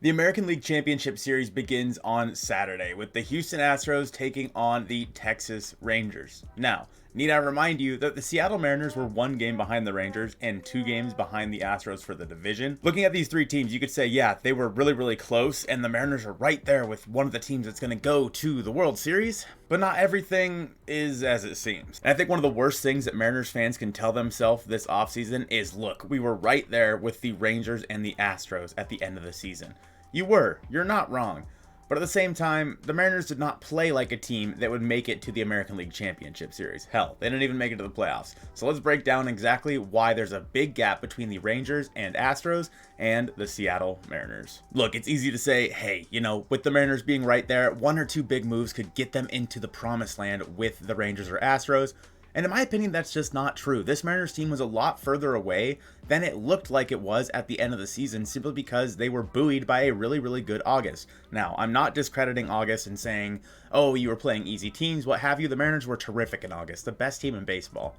The American League Championship Series begins on Saturday with the Houston Astros taking on the Texas Rangers. Now, need I remind you that the Seattle Mariners were one game behind the Rangers and 2 games behind the Astros for the division. Looking at these three teams, you could say, yeah, they were really close, and the Mariners are right there with one of the teams that's going to go to the World Series. But not everything is as it seems. And I think one of the worst things that Mariners fans can tell themselves this offseason is, look, we were right there with the Rangers and the Astros at the end of the season. You're not wrong. But at the same time, the Mariners did not play like a team that would make it to the American League Championship Series. Hell, they didn't even make it to the playoffs. So let's break down exactly why there's a big gap between the Rangers and Astros and the Seattle Mariners. Look, it's easy to say, hey, with the Mariners being right there, one or two big moves could get them into the promised land with the Rangers or Astros. And in my opinion, that's just not true. This Mariners team was a lot further away than it looked like it was at the end of the season, simply because they were buoyed by a really good August. Now, I'm not discrediting August and saying, oh, you were playing easy teams, what have you. The Mariners were terrific in August, the best team in baseball.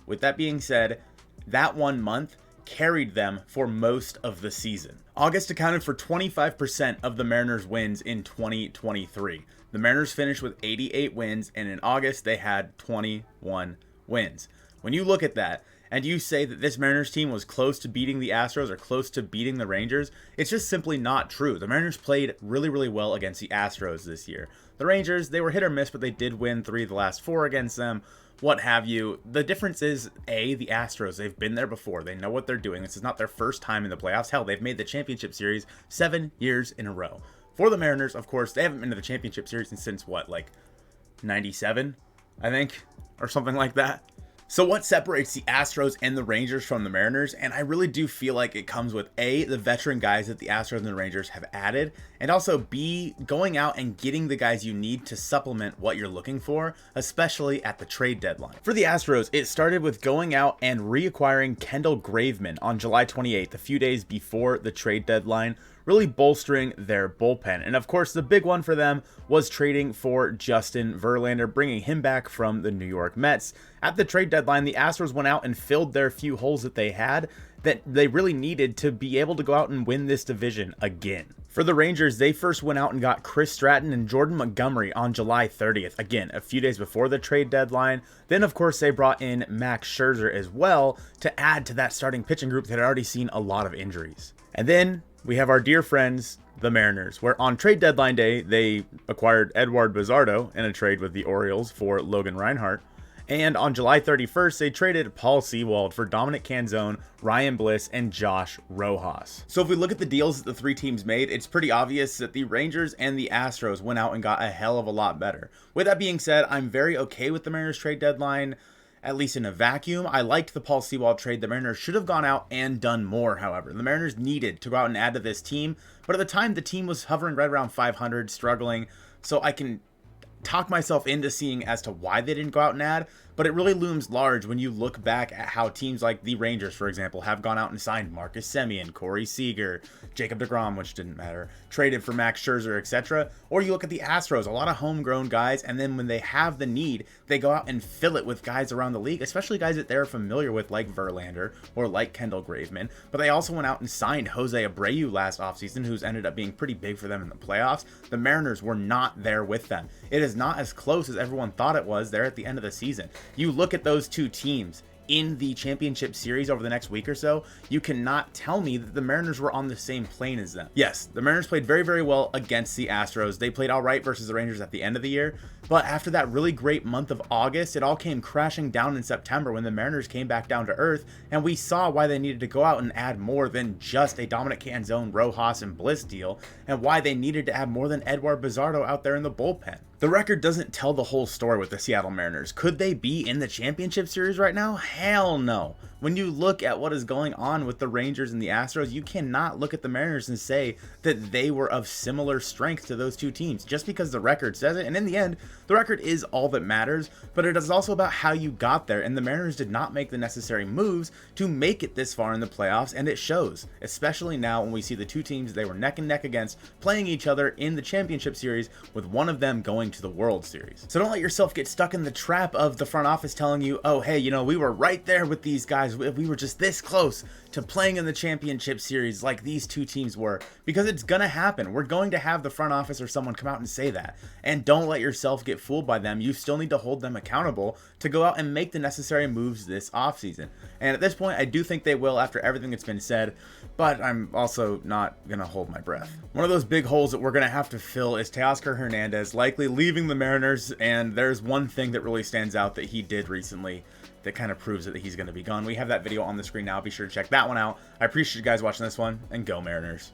With that being said, that 1 month carried them for most of the season. August accounted for 25% of the Mariners' wins in 2023. The Mariners finished with 88 wins, and in August they had 21 wins. When you look at that, and you say that this Mariners team was close to beating the Astros or close to beating the Rangers, it's just simply not true. The Mariners played really well against the Astros this year. The Rangers, they were hit or miss, but they did win 3 of the last 4 against them, what have you. The difference is, the Astros, they've been there before. They know what they're doing. This is not their first time in the playoffs. Hell, they've made the championship series 7 years in a row. For the Mariners, of course, they haven't been to the championship series since, 97, I think, or something like that. So what separates the Astros and the Rangers from the Mariners? And I really do feel like it comes with A, the veteran guys that the Astros and the Rangers have added, and also B, going out and getting the guys you need to supplement what you're looking for, especially at the trade deadline. For the Astros, it started with going out and reacquiring Kendall Graveman on July 28th, a few days before the trade deadline, really bolstering their bullpen. And of course, the big one for them was trading for Justin Verlander, bringing him back from the New York Mets. At the trade deadline, the Astros went out and filled their few holes that they had that they really needed to be able to go out and win this division again. For the Rangers, they first went out and got Chris Stratton and Jordan Montgomery on July 30th, again, a few days before the trade deadline. Then, of course, they brought in Max Scherzer as well to add to that starting pitching group that had already seen a lot of injuries. And then we have our dear friends, the Mariners, where on trade deadline day, they acquired Eduardo Bizardo in a trade with the Orioles for Logan Reinhart. And on July 31st, they traded Paul Sewald for Dominic Canzone, Ryan Bliss, and Josh Rojas. So if we look at the deals that the three teams made, it's pretty obvious that the Rangers and the Astros went out and got a hell of a lot better. With that being said, I'm very okay with the Mariners trade deadline, at least in a vacuum. I liked the Paul Sewald trade. The Mariners should have gone out and done more, however. The Mariners needed to go out and add to this team, but at the time, the team was hovering right around 500, struggling, so I can talk myself into seeing as to why they didn't go out and add, but it really looms large when you look back at how teams like the Rangers, for example, have gone out and signed Marcus Semien, Corey Seager, Jacob deGrom, which didn't matter, traded for Max Scherzer, etc. Or you look at the Astros, a lot of homegrown guys, and then when they have the need, they go out and fill it with guys around the league, especially guys that they're familiar with, like Verlander or like Kendall Graveman. But they also went out and signed Jose Abreu last offseason, who's ended up being pretty big for them in the playoffs. The Mariners were not there with them. It is not as close as everyone thought it was there at the end of the season. You look at those two teams in the championship series over the next week or so, you cannot tell me that the Mariners were on the same plane as them. Yes, the Mariners played very well against the Astros. They played all right versus the Rangers at the end of the year, but after that really great month of August, it all came crashing down in September when the Mariners came back down to earth, and we saw why they needed to go out and add more than just a Dominic Canzone, Rojas, and Bliss deal, and why they needed to add more than Eduardo Bizardo out there in the bullpen. The record doesn't tell the whole story with the Seattle Mariners. Could they be in the championship series right now? Hell no. When you look at what is going on with the Rangers and the Astros, you cannot look at the Mariners and say that they were of similar strength to those two teams just because the record says it. And in the end, the record is all that matters, but it is also about how you got there. And the Mariners did not make the necessary moves to make it this far in the playoffs, and it shows, especially now when we see the two teams they were neck and neck against playing each other in the championship series with one of them going to the World Series. So don't let yourself get stuck in the trap of the front office telling you, oh, hey, you know, we were right there with these guys. We were just this close to playing in the championship series like these two teams were, because it's gonna happen. We're going to have the front office or someone come out and say that. And don't let yourself get fooled by them. You still need to hold them accountable to go out and make the necessary moves this offseason. And at this point, I do think they will after everything that's been said, but I'm also not gonna hold my breath. One of those big holes that we're gonna have to fill is Teoscar Hernandez likely leaving the Mariners, and there's one thing that really stands out that he did recently that kind of proves that he's going to be gone. We have that video on the screen now. Be sure to check that one out. I appreciate you guys watching this one, and go Mariners.